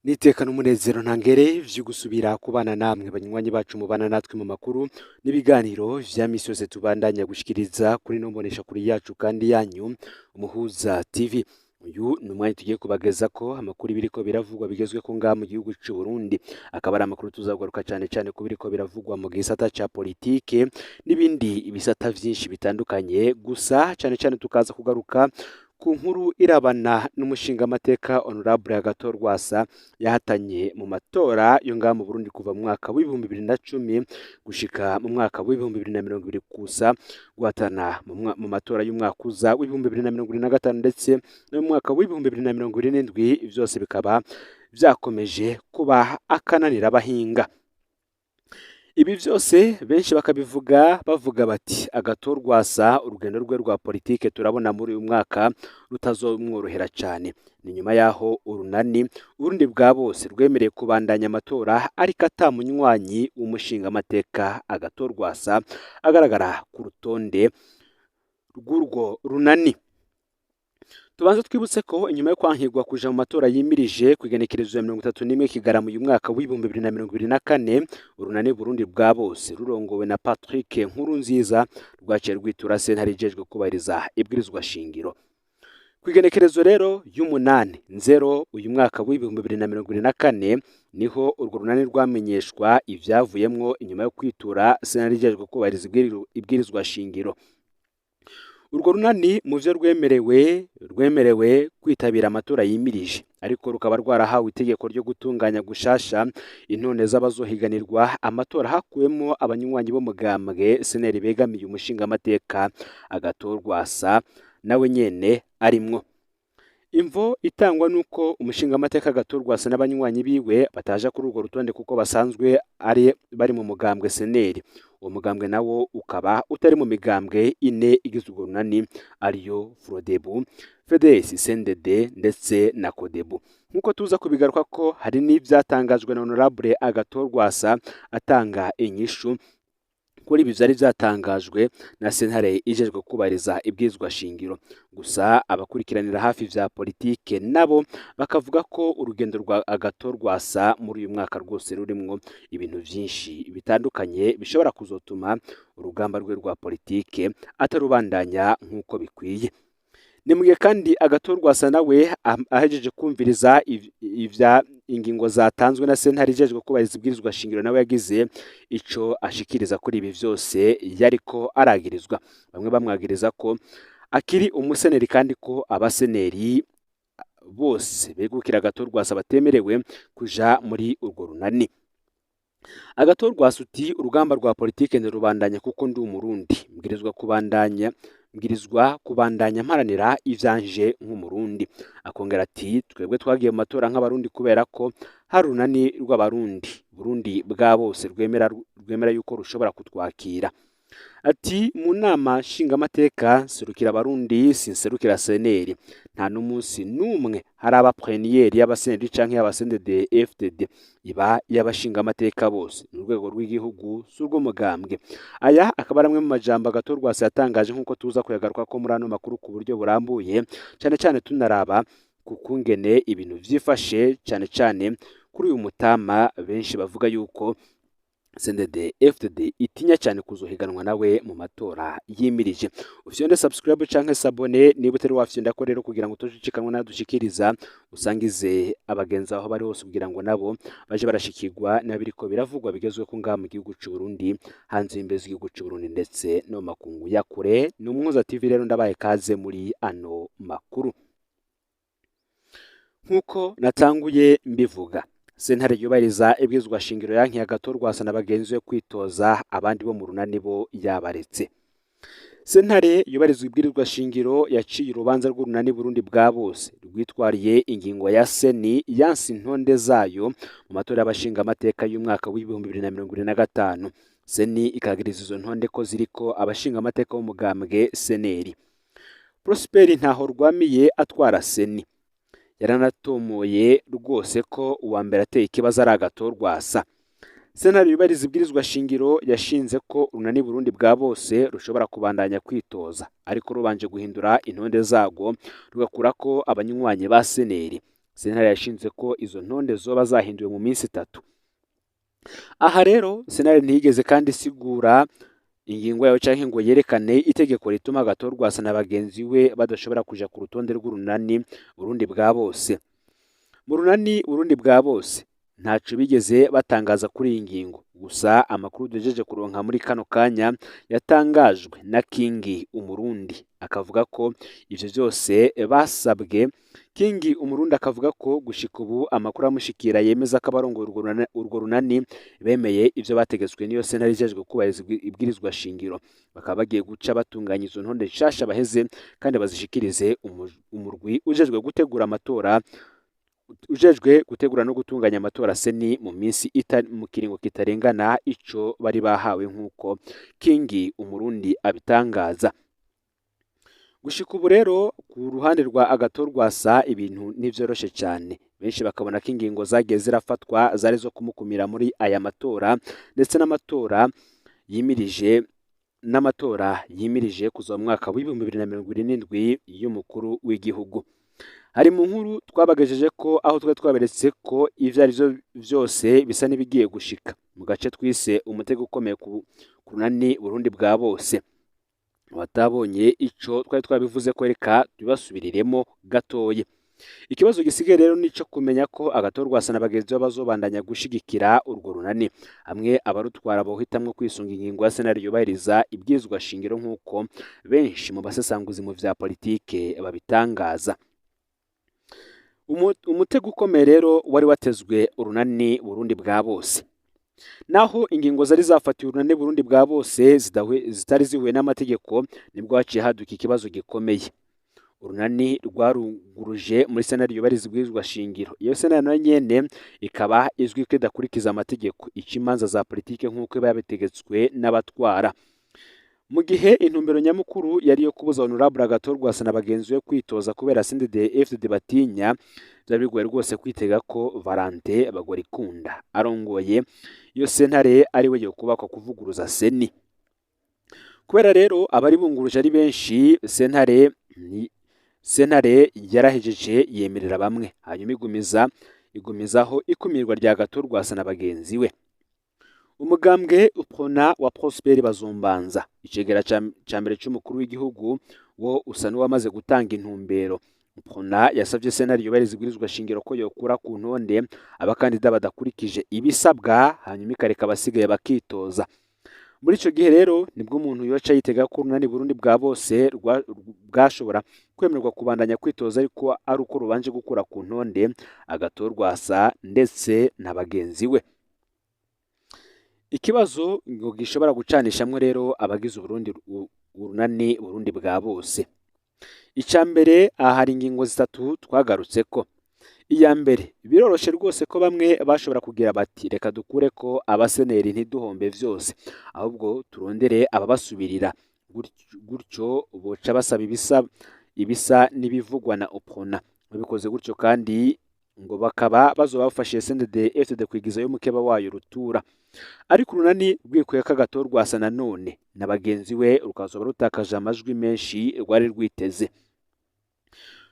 Niteka n'umunezero ntangere vyo gusubira kubana namwe banywanyi bacu mubana natwe mu makuru n'ibiganiro vya misi yose tubandanya gushikiriza kuri no mbonesha kuri yacu kandi yanyu Umuhuza TV. Uyu ni umwanya tugiye kubageza ko amakuru biriko biravugwa bigezwe ko ngaha mu gihugu c'u Burundi, akaba ari amakuru tuzagaruka cane ku biriko biravugwa mu gisata ca politike n'ibindi ibisata vyinshi bitandukanye, gusa cane tukaza kugaruka ku nkuru irabana n'umushingamateka Honorable Agathon Rwasa yahatanye mu matora yo ngaha mu Burundi kuva mu mwaka w'ibihumbi 2010 gushika mu mwaka w'ibihumbi 2020 kusa guhatana mu matora y'umwaka uza w'ibihumbi 2025 ndetse no mu mwaka w'ibihumbi 2027, vyose bikaba vyakomeje kuba akananira abahinga. Ibi vyose benshi bakabivuga bavuga bati Agathon Rwasa urugendo rwe rwa politike turabona muri uyu mwaka rutazomworohera cyane. Ni nyuma yaho urunani Urundi bwa bose rwemereye kubandanya amatora ariko atamunywanyi w'umushingamateka Agathon Rwasa agaragara ku rutonde rw'urwo runani. Tubanza twibutse ko inyuma yo kwankirwa kuja mu matora yimirije kwigenekerezo ya 31 Kigarama uyu mwaka w'ibihumbi 2024, urunani Burundi bwa bose rurongowe na Patrick Nkurunziza rwaciye rwitura sentare ijejwe kubahiriza ibwirizwa shingiro. Kwigenekerezo rero y'umunani nzero uyu mwaka w'ibihumbi 2024 niho urwo runani rwamenyeshwa ivyavuyemwo inyuma yo kwitura sentare ijejwe kubahiriza ibwirizwa shingiro. Urwo runani mu vyo rwemerewe kwitabira amatora yimirije, ariko rukaba rwarahawe itegeko ryo gutunganya gushasha intone z'abazohiganirwa amatora hakuwemo abanywanyi bo mugambwe seneri begamiye umushingamateka Agathon Rwasa nawe nyene arimwo. Imvo itangwa nuko umushingamateka Agathon Rwasa n'abanywanyi biwe bataja kuri urwo rutonde kuko basanzwe bari mu mugambwe seneri. Uwo mugambwe nawo ukaba utari mu migambwe ine igize urwo runani ariyo Frodebu, FDS, CNDD ndetse na Codebu. Nkuko tuza kubigaruka ko hari n'ivyatangajwe na Honorable Agathon Rwasa atanga inyishu kuri ibi vyari vyatangajwe na sentare ijejwe kubahiriza ibwirizwa shingiro. Gusa abakurikiranira hafi vya politike nabo bakavuga ko urugendo rwa Agathon Rwasa muri uyu mwaka rwose rurimwo ibintu vyinshi bitandukanye bishobora kuzotuma urugamba rwe rwa politike atarubandanya nk'uko bikwiye. Nimugihe kandi Agathon Rwasa nawe ahejeje kumviriza ivya ingingo zatanzwe na sentare ijejwe kubahiriza ibwirizwa shingiro, nawe yagize ico ashikiriza kuri ibi vyose yariko aragirizwa. Bamwe bamwagiriza ko akiri umuseneri kandi ko abaseneri bose begukira Agathon Rwasa batemerewe kuja muri urwo runani. Agathon Rwasa uti urugamba rwa politike ndirubandanya kuko ndi umurundi, mbwirizwa kubandanya mparanira ivyanje nk'umurundi. Akongera ati twebwe twagiye mu matora nk'abarundi kubera ko hari urunani rw'abarundi Burundi bwa bose rwemera yuko rushobora kutwakira. Ati mu nama nshingamateka serukira abarundi sinserukira seneri, nta n'umunsi n'umwe hari abaprenier y'abaseneri canke y'abasendede FDD, iba y'abashingamateka bose mu rwego rw'igihugu surwo mugambwe. Aya akaba aramwe mu majambo Agathon Rwasa yatangaje nkuko tuza kuyagaruka ko muri ano makuru ku buryo burambuye, cane tunaraba kukungene ibintu vyifashe cane kuri uyu mutama benshi bavuga yuko CNDD FDD itinya cyane kuzohiganwa nawe mu matora yimirije. Ufyonde subscribe canke sabone niba utari wafyonda ko rero kugira ngo tujikanwa nadushikiriza usangize abagenzi aho bari hose kugira ngo nabo baje barashikirwa nabiriko biravugwa bigezwe ko ngaha mu gihugu c'u Burundi, hanze y'imbezi y'igihugu c'u Burundi ndetse no makungu ya kure. Ni Umuhuza TV rero ndabaye kaze muri ano makuru. Nkuko natanguye mbivuga, sentare yubahiriza ibwirizwa shingiro yankiye Agathon Rwasa na bagenzi we kwitoza, abandi bo mu runani bo yabaretse. Sentare yubahiriza ibwirizwa shingiro yaciye urubanza rw'urunani Burundi bwa bose rwitwariye ingingo ya seni yansi intonde zayo mu matora y'abashingamateka y'umwaka w'ibihumbi 2025. Seni ikagiriza izo ntonde ko ziriko abashingamateka b'umugambwe seneri. Prosper ntaho rwamiye atwara seni yaranatomoye rwose ko uwa mbere ateye ikibazo ari Agathon Rwasa. Sentare yubahiriza ibwirizwa shingiro yashinze ko urunani Burundi bwa bose rushobora kubandanya kwitoza, ariko rubanje guhindura intonde zago rugakura ko abanywanyi ba seneri. sentare yashinze ko izo ntonde zoba zahinduwe mu minsi 3. Aha rero sentare ntiyigeze kandi isigura ingingo yawe canke ngo yerekane itegeko rituma Agathon na bagenzi we badashobora kuja ku rutonde rw'urunani Burundi bwa bose. Mu runani Burundi bwa bose ntaco bigeze batangaza kuri iyi ngingo, gusa amakuru duhejeje kuronka muri kano kanya yatangajwe na Kingi Umurundi akavuga ko ivyo vyose basabwe. Kingi Umurundi akavuga ko gushika ubu amakuru amushikira yemeza ko abarongoye urwo runani bemeye ivyo bategetswe niyo sentare ijejwe kubahiriza ibwirizwa shingiro, bakaba bagiye guca batunganya izo ntonde nshasha baheze kandi bazishikirize umurwi ujejwe gutegura no gutunganya amatora seni mu minsi mu kiringo kitarengana ico bari bahawe nk'uko Kingi Umurundi abitangaza. Gushika ubu rero ku ruhande rwa Agathon ibintu ntivyoroshe cyane, benshi bakabona ko ingingo zagiye zirafatwa zari zo kumukumira muri aya matora ndetse n'amatora yimirije kuza mu mwaka w'2027 y'umukuru w'igihugu. Hari mu nkuru twabagejeje ko aho twaberetse ko ivyo ari byo vyose bisa n'ibigiye gushika mu gace twise umutego ukomeye ku runani Burundi bwa bose. Watabonye ico twari twabivuze ko reka tubasubiriremo gatoye. Ikibazo gisigaye rero nico kumenya ko Agathon na bagenzi be bazobandanya gushigikira urwo runani, hamwe abarutwara bohitamwo kwisunga ingingo ya sentare yubahiriza ibwirizwa shingiro nk'uko benshi mu basesanguzi mu vya politike babitangaza. Umutego ukomeye rero wari watezwe urunani Burundi bwa bose. Naho ingingo zari zafatiwe urunani Burundi bwa bose zitari zihuye n'amategeko, nibwo haciye haduka ikibazo gikomeye. Urunani rwarunguruje muri sentare yubahiriza ibwirizwa shingiro. Iyo sentare nayo nyene ikaba izwi ko idakurikiza amategeko, ica imanza za politike nk'uko biba bitegetswe n'abatwara. Mu gihe intumbero nyamukuru yari yo kubuza Honorable Agathon na bagenzi we kwitoza kubera CNDD-FDD batinya, byari bigoye rwose kwitega ko Valentin Bagorikunda arongoye iyo sentare ari we yo kubakwa kuvuguruza seni. Kubera rero abari bunguruje ari benshi, sentare yarahejeje yemerera bamwe, hanyuma igumizaho ikumirwa rya Agathon na bagenzi we. Umugambwe UPRONA wa Prosper Bazombanza, icegera ca mbere c'umukuru w'igihugu, wo usa n'uwamaze gutanga intumbero. UPRONA yasavye sentare yubahiriza ibwirizwa shingiro ko yokura ku ntonde abakandida badakurikije ibisabwa, hanyuma ikareka abasigaye bakitoza. Muri ico gihe rero nibwo umuntu yoca yitega ko urunani Burundi bwa bose bwashobora kwemererwa kubandanya kwitoza, ariko ari uko rubanje gukura ku ntonde Agathon ndetse na bagenzi we. Ikibazo ngo gishobora gucanishamwe rero abagize urunani Burundi bwa bose. Icya mbere, hari ingingo zitatu twagarutse ko. Iya mbere, biroroshe rwose ko bamwe bashobora kugira bati reka dukure ko abaseneri ntiduhombe vyose, ahubwo turondere ababasubirira, gutyo boca basaba ibisa n'ibivugwa na UPRONA. Babikoze gutyo kandi ngo bakaba bazobafashije CNDD-FDD kwigizayo umukeba wayo rutura. Ariko urunani rwikuye ko Agathon na none na bagenzi we rukazoba rutakaje amajwi menshi rwari rwiteze.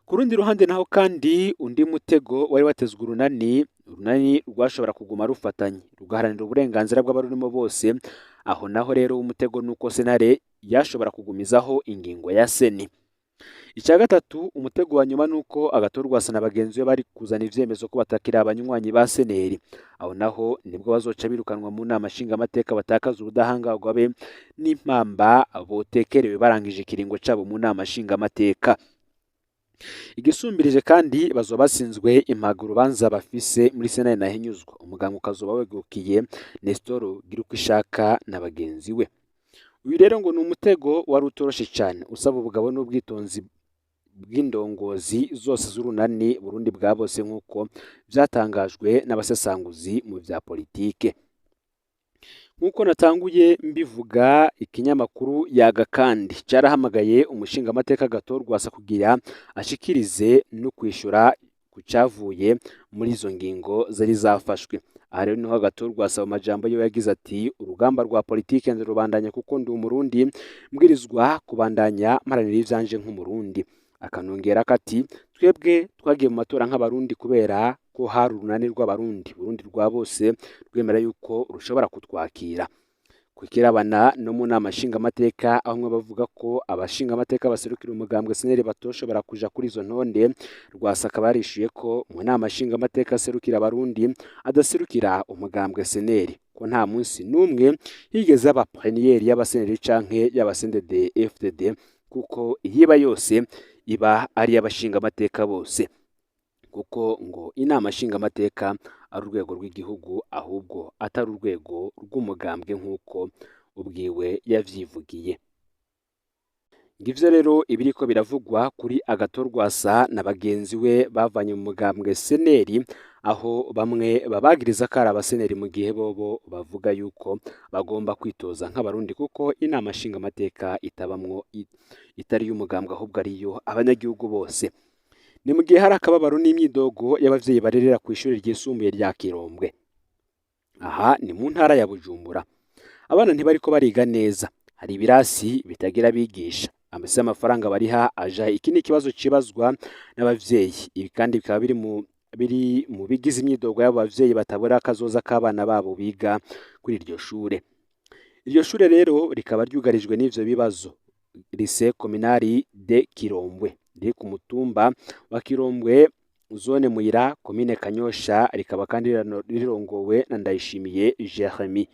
Ku rundi ruhande naho kandi undi mutego wari watezwe urunani rwashobora kuguma rufatanye rugaharanira uburenganzira bw'abarurimo bose. Aho naho rero umutego nuko sentare yashobora kugumizaho ingingo ya seni. Icya gatatu, umutego wa nyuma nuko Agathon na bagenzi be bari kuzana ivyemezo ko batakira abanywanyi ba seneri. Aho naho nibwo bazoca birukanwa mu nama nshingamateka, batakaza ubudahangarwa be n'impamba botekerewe barangije ikiringo cabo mu nama nshingamateka. Igisumbirije kandi bazoba basinzwe impaguro banza bafise muri sentare nahinyuzwa. Umuganga ukazoba wegukiye Nestor Girukwishaka na bagenzi we. Uyu rero ngo ni umutego wari utoroshe cyane, usaba ubugabo n'ubwitonzi bw'indongozi zose z'urunani Burundi bwa bose nk'uko byatangajwe n'abasesanguzi mu vya politike. Nk'uko natanguye mbivuga, ikinyamakuru Yaga kandi cyarahamagaye umushingamateka Agathon kugira ashikirize no kwishura ku cyavuye muri izo ngingo zari zafashwe. Aha rero niho Agathon mu majambo yo yagize ati urugamba rwa politike ndirubandanya kuko ndi umurundi mbwirizwa kubandanya maranira ivyanje nk'umurundi. Akanongera kati twebwe twagiye mu matora nk'abarundi kubera ko hari urunani rw'abarundi, Burundi rwa bose, rwemera yuko rushobora kutwakira. Kukirabana no mu nama nshingamateka, aho mwe bavuga ko abashingamateka baserukira umugambwe seneri batoshobora kuja kuri izo ntonde, Rwasa akaba yarishuye ko mu nama nshingamateka aserukira abarundi adaserukira umugambwe seneri, ko nta munsi n'umwe higeze aba preniyeri y'abaseneri canke y'abasendede FDD, kuko iyiba yose iba ari y'abashingamateka bose, kuko ngo inama nshingamateka ari urwego rw'igihugu ahubwo atari urwego rw'umugambwe nk'uko ubwiwe yavyivugiye. Ngivyo rero ibiriko biravugwa kuri Agathon Rwasa na bagenzi we bavanye mu mugambwe seneri, aho bamwe babagiriza ko ari abaseneri mu gihe bobo bavuga yuko bagomba kwitoza nk'abarundi, kuko inama nshingamateka itabamwo itari y'umugambwe ahubwo ariyo abanyagihugu bose. Ni mu gihe hari akababaro n'imyidogo y'abavyeyi barerera ku ishuri ryisumbuye rya Kirombwe. Aha ni mu ntara ya Bujumbura. Abana ntibariko bariga neza, hari ibirasi bitagira abigisha, amase y'amafaranga bariha aja. Iki ni ikibazo cibazwa n'abavyeyi, ibi kandi bikaba biri mu bigize imyidogo y'abo bavyeyi batabura akazoza k'abana babo biga kuri iryo shure. Iryo shure rero rikaba ryugarijwe n'ivyo bibazo. Lycée Communale de Kirombwe riri ku mutumba wa Kirombwe, zone Muyira, komine Kanyosha, rikaba kandi rirongowe na Ndayishimiye Jeremy.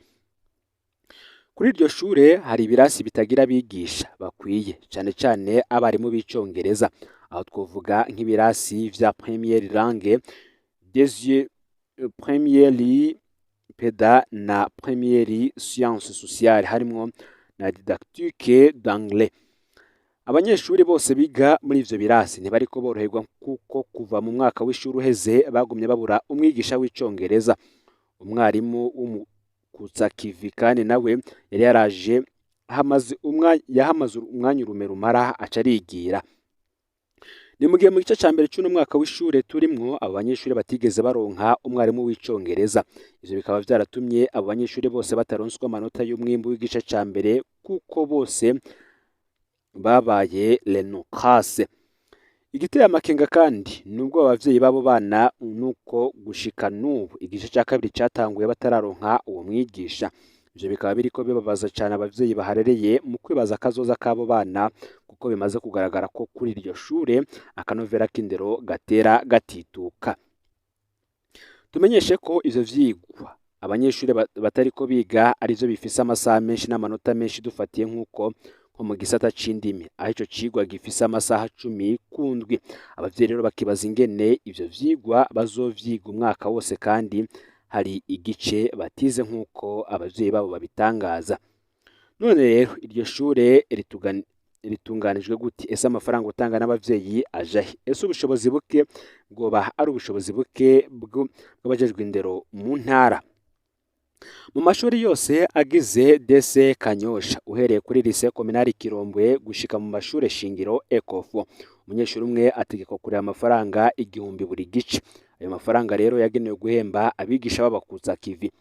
Kuri iryo shure hari ibirasi bitagira abigisha bakwiye, cane cane abarimu b'icongereza, aho twovuga nk'ibirasi vya première langue, première peda na première sciences sociales, harimwo na didactique d'anglais. Abanyeshuri bose biga muri ivyo birasi ntibariko boroherwa, kuko kuva mu mwaka w'ishuri uheze bagumye babura umwigisha w'icongereza. Umwarimu w'umukutsakivi kandi nawe yari yaraje yahamaze umwanya urume rumara aca arigira. Ni mu gihe mu gice ca mbere c'uno mwaka w'ishure turimwo abo banyeshuri batigeze baronka umwarimu w'icongereza. Ivyo bikaba vyaratumye abo banyeshuri bose bataronswa amanota y'umwimbu w'igice ca mbere, kuko bose babaye lenocrase. Igiteye amakenga kandi nubwo abavyeyi babo bana nuko gushika n'ubu igice ca kabiri catanguye batararonka uwo mwigisha. Ivyo bikaba biriko bibabaza cane abavyeyi baharereye mu kwibaza akazoza k'abo bana, kuko bimaze kugaragara ko kuri iryo shure akanovera k'indero gatera gatituka. Tumenyeshe ko ivyo vyigwa abanyeshuri batariko biga arivyo bifise amasaha menshi n'amanota menshi, dufatiye nk'uko nko mu gisata c'indimi, aho ico cigwa gifise amasaha 10 kundwi. Abavyeyi rero bakibaza ingene ivyo vyigwa bazovyiga umwaka wose kandi hari igice batize nk'uko abavyeyi babo babitangaza. None rero iryo shure ritunganijwe gute? Ese amafaranga utanga n'abavyeyi ajahe? Ese ubushobozi buke bwoba ari ubushobozi buke bw'abajejwe indero mu ntara? Mu mashuri yose agize DC Kanyosha, uhereye kuri Lycée Communale Kirombwe gushika mu mashure shingiro Ecofo, umunyeshuri umwe ategekwa kureba amafaranga 1000 buri gice. Ayo mafaranga rero yagenewe guhemba abigisha b'abakutsakivi.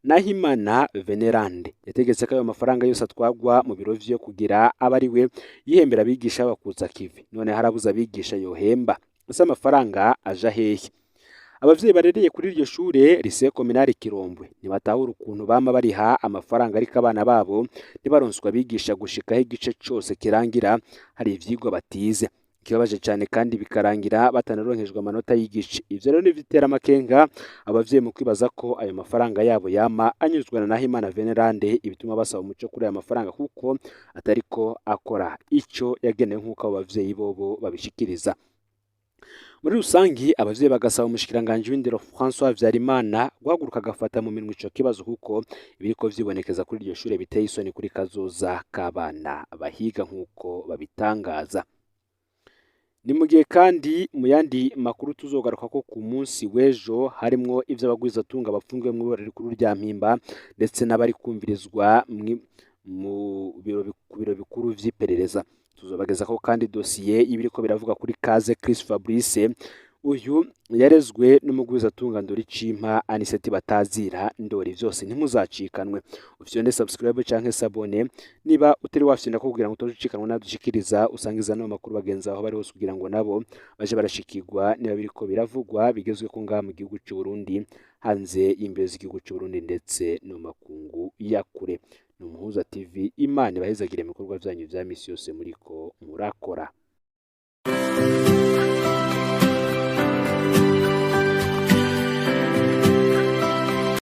Nahimana Venerande yategetse ko ayo mafaranga yose atwagwa mu biro vyo kugira abari we yihembera abigisha b'abakutsakivi. None harabuza abigisha yohemba, ese amafaranga aja hehe? Abavyeyi barereye kuri iryo shure Lycée Communale Kirombwe ntibatahura ukuntu bama bariha amafaranga, ariko abana babo ntibaronswa abigisha gushikaho igice cose kirangira hari ivyigwa batize. Ikibabaje cane kandi bikarangira batanaronkejwe amanota y'igice. Ivyo rero nivitera amakenga abavyeyi mu kwibaza ko ayo mafaranga yabo yama anyuzwa na Nahimana Venerande, ibituma basaba umuco kuri ayo mafaranga, kuko atariko akora ico yagenewe nk'uko abo bavyeyi bobo babishikiriza. Muri rusangi abavyeyi bagasaba umushikiranganje w'indero François Vyarimana guhaguruka agafata mu minwe ico kibazo, kuko ibiriko vyibonekeza kuri iryo shure biteye isoni kuri kazoza k'abana bahiga nk'uko babitangaza. Ni mu gihe kandi mu yandi makuru tuzogaruka ko ku munsi w'ejo harimwo ivy'abagwizatunga bafungiwe mu ibara rikuru rya Mpimba, ndetse n'abari kumvirizwa mu biro bikuru vy'iperereza. Tuzobageza ko kandi dosiye y'ibiriko biravuga kuri Kaze Chris Fabrice uyu yarezwe n'umugwizatunga Ndoricimpa Aniseti Batazira Ndori. Vyose ntimuzacikanwe, ufyonde subscribe canke sabone niba utari wafyonda ko kugira ngo utojikanwa nadushikiriza usangiza no makuru bagenzi aho bari hose kugira ngo nabo baje barashikirwa niba biriko biravugwa bigezwe ko ngaha mu gihugu cy'u Burundi, hanze y'imbibe z'igihugu cy'u Burundi ndetse no makungu ya kure. Umuhuza TV, Imana ibahezagire mu bikorwa vyanyu vya misi yose muriko murakora.